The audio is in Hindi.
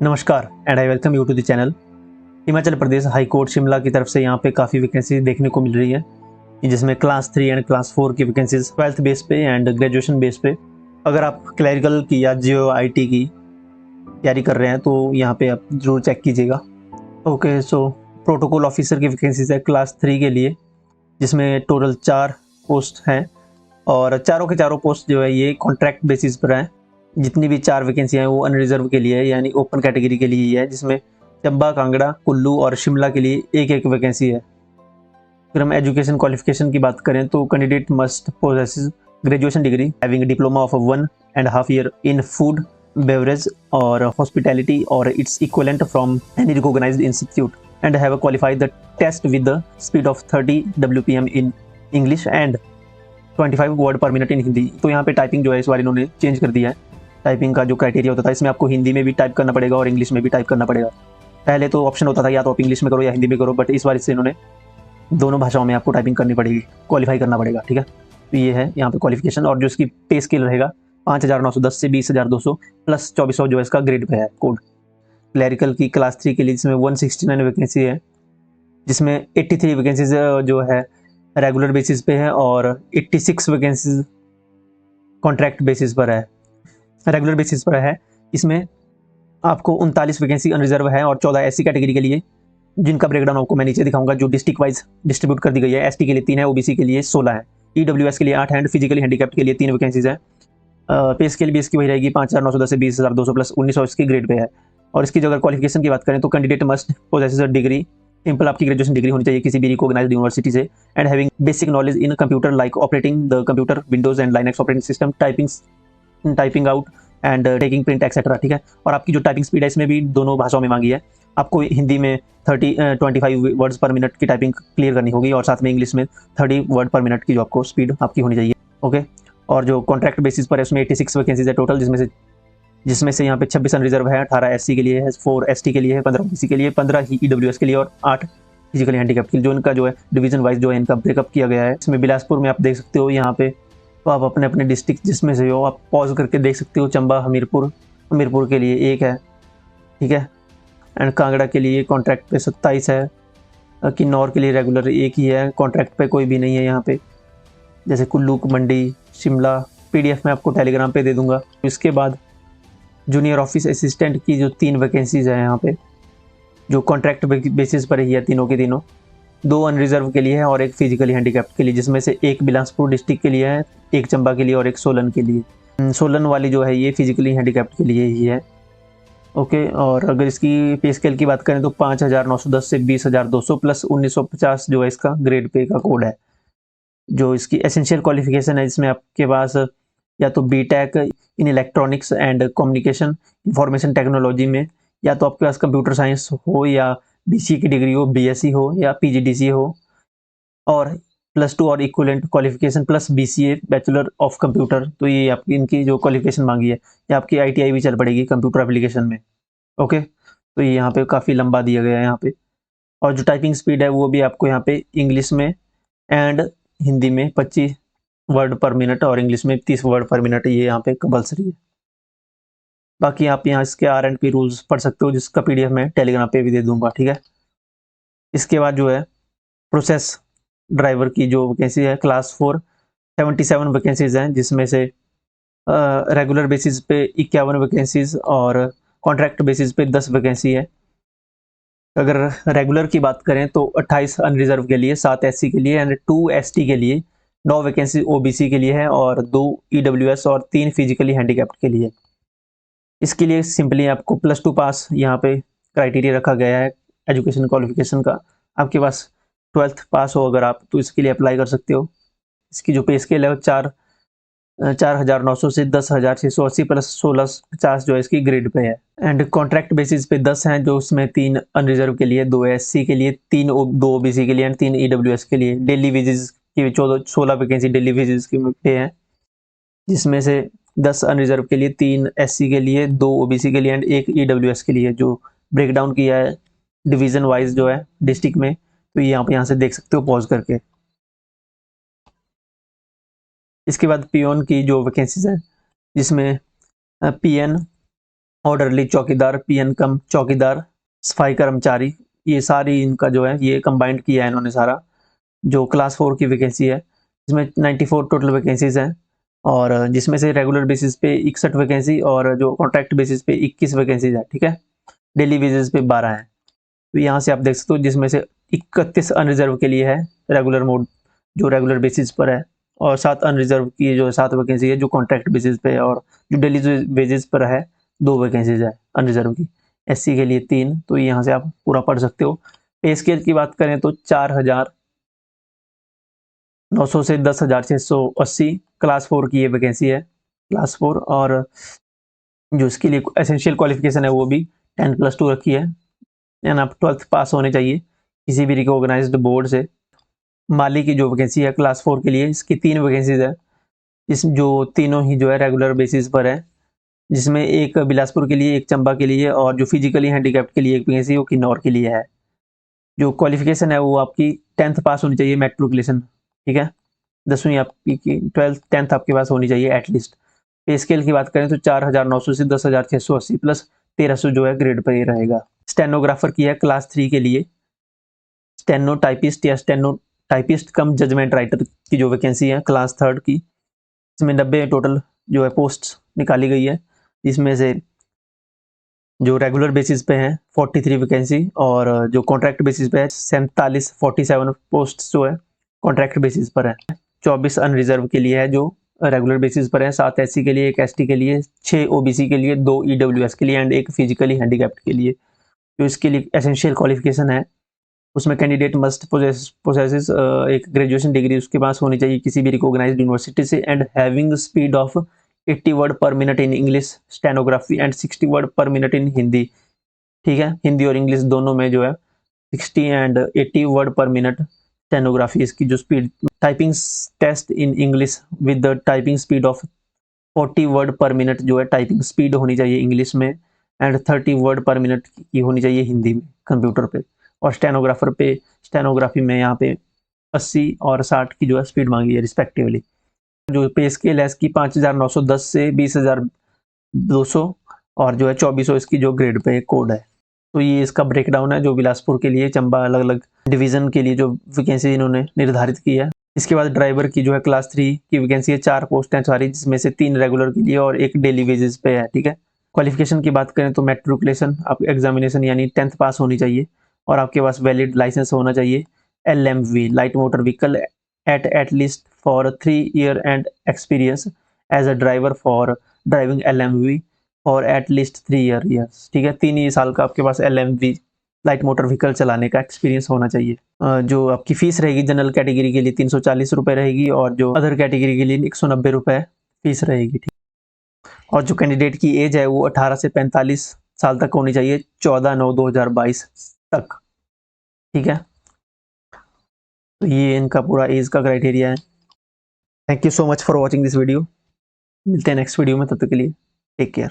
नमस्कार and I welcome you to the channel. Himachal Pradesh high court Shimla की तरफ से यहाँ पे काफ़ी वैकेंसी देखने को मिल रही है, जिसमें क्लास 3 एंड क्लास 4 की वैकेंसीज 12th बेस पे एंड ग्रेजुएशन बेस पे। अगर आप क्लरिकल की या जियो IT की तैयारी कर रहे हैं तो यहाँ पे आप जरूर चेक कीजिएगा। ओके, सो प्रोटोकॉल ऑफिसर की वैकेंसीज है क्लास 3 के लिए, जिसमें टोटल 4 पोस्ट हैं और चारों के चारों पोस्ट जो है ये कॉन्ट्रैक्ट बेसिस पर हैं। जितनी भी 4 वैकेंसियाँ हैं वो अनरिजर्व के लिए है, यानी ओपन कैटेगरी के लिए ही है, जिसमें चंबा, कांगड़ा, कुल्लू और शिमला के लिए एक एक वैकेंसी है। फिर हम एजुकेशन क्वालिफिकेशन की बात करें तो candidate must possess graduation degree having diploma of 1.5 year in food beverage और हॉस्पिटैलिटी और its equivalent from any recognised institute and have qualified the test with the speed of 30 WPM in English and 25 word per minute in Hindi. तो यहाँ पे टाइपिंग जो है इस बार इन्होंने चेंज कर दिया है। टाइपिंग का जो क्राइटेरिया होता था इसमें आपको हिंदी में भी टाइप करना पड़ेगा और इंग्लिश में भी टाइप करना पड़ेगा। पहले तो ऑप्शन होता था या तो आप इंग्लिश में करो या हिंदी में करो, बट इस बार इससे इन्होंने दोनों भाषाओं में आपको टाइपिंग करनी पड़ेगी, क्वालिफाई करना पड़ेगा। ठीक है, तो ये है यहाँ पे क्वालिफिकेशन। और जो इसकी पे स्केल रहेगा 5,910 से 20,200 प्लस 2400 जो है इसका ग्रेड पे है कोड। क्लरिकल की क्लास 3 के लिए जिसमें 169 वैकेंसी है, जिसमें 83 वैकेंसीज जो है रेगुलर बेसिस पे है और 86 वैकेंसीज कॉन्ट्रैक्ट बेसिस पर है, रेगुलर बेसिस पर है। इसमें आपको 39 वैकेंसी अनरिजर्व है और 14 SC कैटेगरी के लिए, जिनका ब्रेकडाउन आपको मैं नीचे दिखाऊंगा, जो डिस्ट्रिक्ट वाइज डिस्ट्रीब्यूट कर दी गई है। ST के लिए 3 है, OBC के लिए 16 है, EWS के लिए 8 है एंड फिजिकली हैंडीकैप्ड के लिए 3 वैकेंसीज है। पे स्केल भी इसकी वही रहेगी 5,910 से 20,200 प्लस 1900 इसकी ग्रेड पे है। और इसकी जो अगर क्वालिफिकेशन की बात करें तो candidate must possess a degree, simple आपकी ग्रेजुएशन डिग्री होनी चाहिए किसी भी रिकॉग्नाइज्ड यूनिवर्सिटी से, and having basic knowledge in computer like operating the computer, Windows and Linux operating system, typing out and taking print etcetera. ठीक है, और आपकी जो टाइपिंग स्पीड है इसमें भी दोनों भाषाओं में मांगी है। आपको हिंदी में 25 वर्ड्स पर मिनट की टाइपिंग क्लियर करनी होगी और साथ में इंग्लिश में 30 वर्ड पर मिनट की जो आपको स्पीड आपकी होनी चाहिए। ओके, और जो कॉन्ट्रैक्ट बेसिस पर है उसमें 86 वैकेंसीज है टोटल, जिसमें से यहाँ पे 26 अनरिजर्व है, 18 SC के लिए है, 4 ST के लिए है, 15 OBC के लिए, 15 EWS के लिए और 8 फिजिकली हैंडीकैप्ड के लिए। जो इनका जो है डिवीजन वाइज जो है इनका ब्रेकअप किया गया है। इसमें बिलासपुर में आप देख सकते हो यहाँ पे, तो आप अपने अपने डिस्ट्रिक्ट जिसमें से हो आप पॉज करके देख सकते हो। चंबा, हमीरपुर के लिए 1 है, ठीक है, एंड कांगड़ा के लिए कॉन्ट्रैक्ट पे 27 है, किन्नौर के लिए रेगुलर 1 ही है, कॉन्ट्रैक्ट पे कोई भी नहीं है यहाँ पे। जैसे कुल्लू, मंडी, शिमला, PDF में आपको टेलीग्राम पे दे दूंगा। इसके बाद जूनियर ऑफिस असिस्टेंट की जो 3 वैकेंसीज है यहाँ पे, जो कॉन्ट्रैक्ट बेसिस पर ही है तीनों की तीनों, 2 अनरिजर्व के लिए है और 1 फिजिकली हैंडीकैप्ड के लिए, जिसमें से 1 बिलासपुर डिस्ट्रिक्ट के लिए है, 1 चंबा के लिए और 1 सोलन के लिए। सोलन वाली जो है ये फिजिकली हैंडीकैप्ड के लिए ही है। ओके, और अगर इसकी पे स्केल की बात करें तो 5,910 से 20,200 प्लस 1950 जो है इसका ग्रेड पे का कोड है। जो इसकी एसेंशियल क्वालिफिकेशन है इसमें आपके पास या तो BTech in electronics and communication information technology में, या तो आपके पास कंप्यूटर साइंस हो या BC की डिग्री हो, BSc हो या PGDC हो, और +2 और equivalent qualification plus BCA bachelor of computer. तो ये आपकी इनकी जो क्वालिफिकेशन मांगी है, या आपकी ITI भी चल पड़ेगी कंप्यूटर एप्लीकेशन में। ओके, तो ये यहाँ पे काफ़ी लंबा दिया गया है यहाँ पे। और जो टाइपिंग स्पीड है वो भी आपको यहाँ पे इंग्लिश में एंड हिंदी में 25 वर्ड पर मिनट और इंग्लिश में 30 वर्ड पर मिनट, ये यहाँ पे कंपलसरी है। बाकी आप यहाँ इसके R&P रूल्स पढ़ सकते हो, जिसका PDF मैं टेलीग्राम पे भी दे दूंगा। ठीक है, इसके बाद जो है प्रोसेस ड्राइवर की जो वैकेंसी है क्लास 4, 77 वैकेंसीज हैं, जिसमें से रेगुलर बेसिस पे 51 वैकेंसीज और कॉन्ट्रैक्ट बेसिस पे 10 वैकेंसी है। अगर रेगुलर की बात करें तो 28 अनरिजर्व के लिए, 7 SC के लिए एंड 2 ST के लिए, 9 वैकेंसी OBC के लिए है और 2 EWS और 3 फिजिकली हैंडीकैप्ड के लिए। इसके लिए सिंपली आपको +2 पास यहाँ पे क्राइटेरिया रखा गया है एजुकेशन क्वालिफिकेशन का। आपके पास 12th पास हो अगर आप, तो इसके लिए अप्लाई कर सकते हो। इसकी जो पे स्केल है वो 4,900 से 10,680 प्लस 1650 जो है इसकी ग्रेड पे है। एंड कॉन्ट्रैक्ट बेसिस पे 10 हैं, जो उसमें 3 अनरिजर्व के लिए, 2 SC के लिए, 2 OBC के लिए एंड 3 EWS के लिए। डेली वेजेस की 16 वैकेंसी डेली वेजेस की पे है, जिसमें से 10 अनरिजर्व के लिए, 3 SC के लिए, 2 OBC के लिए एंड 1 EWS के लिए। जो ब्रेकडाउन किया है डिवीजन वाइज जो है डिस्ट्रिक्ट में, तो ये आप यहाँ से देख सकते हो पॉज करके। इसके बाद पियोन की जो वैकेंसीज है, जिसमें PN ऑर्डरली चौकीदार, पीएन कम चौकीदार, सफाई कर्मचारी, ये सारी इनका जो है ये कंबाइंड किया है इन्होंने सारा। जो क्लास 4 की वैकेंसी है इसमें 94 टोटल वैकेंसीज हैं, और जिसमें से रेगुलर बेसिस पे 61 वैकेंसी और जो कॉन्ट्रैक्ट बेसिस पे 21 वैकेंसीज है, ठीक है। डेली बेसिस पे 12 है। तो यहाँ से आप देख सकते हो जिसमें से 31 अनरिजर्व के लिए है रेगुलर मोड, जो रेगुलर बेसिस पर है, और 7 अनरिजर्व की जो 7 वैकेंसी है जो कॉन्ट्रैक्ट बेसिस पे है, और जो डेली बेसिस पर है 2 वैकेंसीज है अनरिजर्व की। एससी के लिए 3। तो यहाँ से आप पूरा पढ़ सकते हो। पे स्केल की बात करें तो 4,900 से 10,680 क्लास 4 की ये वैकेंसी है, क्लास 4। और जो इसके लिए एसेंशियल क्वालिफिकेशन है वो भी 10+2 रखी है, यानी आप 12th पास होने चाहिए किसी भी रिकॉग्नाइज्ड बोर्ड से। माली की जो वैकेंसी है क्लास 4 के लिए, इसकी 3 वैकेंसीज है, इस जो तीनों ही जो है रेगुलर बेसिस पर है, जिसमें एक बिलासपुर के लिए, एक चंबा के लिए, और जो फिजिकली हैंडीकैप्ड के लिए एक वैकेंसी वो किन्नौर के लिए है। जो क्वालिफिकेशन है वो आपकी 10th पास होनी चाहिए, मैट्रिकुलेशन, ठीक है। 10वीं आपकी 12th 10th आपके पास होनी चाहिए एटलीस्ट। पे स्केल की बात करें तो 4,900 से 10,680 प्लस 1,300 जो है ग्रेड पर ही रहेगा। स्टेनोग्राफर की है क्लास 3 के लिए, स्टेनो टाइपिस्ट या स्टेनो टाइपिस्ट कम जजमेंट राइटर की जो वैकेंसी है क्लास 3 की, इसमें 90 टोटल जो है पोस्ट निकाली गई है, जिसमें से जो रेगुलर बेसिस पे हैं 43 वैकेंसी, और जो कॉन्ट्रैक्ट बेसिस पे है 47 पोस्ट जो है कॉन्ट्रैक्ट बेसिस पर है। 24 अनरिजर्व के लिए है जो रेगुलर बेसिस पर है, 7 एससी के लिए, 1 एसटी के लिए, 6 ओबीसी के लिए, 2 ईडब्ल्यूएस के लिए एंड 1 फिजिकली हैंडीकैप्ड के लिए। जो इसके लिए एसेंशियल क्वालिफिकेशन है उसमें कैंडिडेट मस्ट पोसेसेस एक ग्रेजुएशन डिग्री उसके पास होनी चाहिए किसी भी रिकॉग्नाइज्ड यूनिवर्सिटी से, and having speed of 80 word per minute in English stenography and 60 word per minute in Hindi, ठीक है। हिंदी और इंग्लिश दोनों में जो है 60 and 80 word per minute stenography, इसकी जो speed. Typing test in English with the typing speed of 40 word per minute जो है टाइपिंग स्पीड होनी चाहिए इंग्लिश में, एंड 30 वर्ड पर मिनट की होनी चाहिए हिंदी में कंप्यूटर पे। और स्टेनोग्राफर पे, स्टेनोग्राफी में यहाँ पे 80 और 60 की जो है स्पीड मांगी है रिस्पेक्टिवली। जो पे स्केल है इसकी 5,910 से 20,200, और जो है 2400 इसकी जो ग्रेड पे कोड है। तो ये इसका ब्रेकडाउन है जो बिलासपुर के लिए, चंबा, अलग अलग डिवीजन के लिए जो वैकेंसी इन्होंने निर्धारित की है। इसके बाद ड्राइवर की जो है क्लास 3 की वैकेंसी है, 4 पोस्ट हैं सारी, जिसमें से 3 रेगुलर के लिए और 1 डेली बेसिस पे है, ठीक है। क्वालिफिकेशन की बात करें तो मैट्रिकुलेशन आप एग्जामिनेशन यानी 10th पास होनी चाहिए, और आपके पास वैलिड लाइसेंस होना चाहिए LMV light motor vehicle at least for 3 year and experience as a driver for driving LMV और एट लीस्ट 3 ईयर्स, ठीक है। 3 साल का आपके पास LMV लाइट मोटर व्हीकल चलाने का एक्सपीरियंस होना चाहिए। जो आपकी फीस रहेगी जनरल कैटेगरी के लिए 340 रुपये रहेगी, और जो अदर कैटेगरी के लिए 190 रुपये फीस रहेगी, ठीक। और जो कैंडिडेट की एज है वो 18 से 45 साल तक होनी चाहिए, 14/9/2022 तक, ठीक है। तो ये इनका पूरा एज का क्राइटेरिया है। Thank you so much for watching this video. मिलते हैं नेक्स्ट वीडियो में, तब तक के लिए टेक केयर।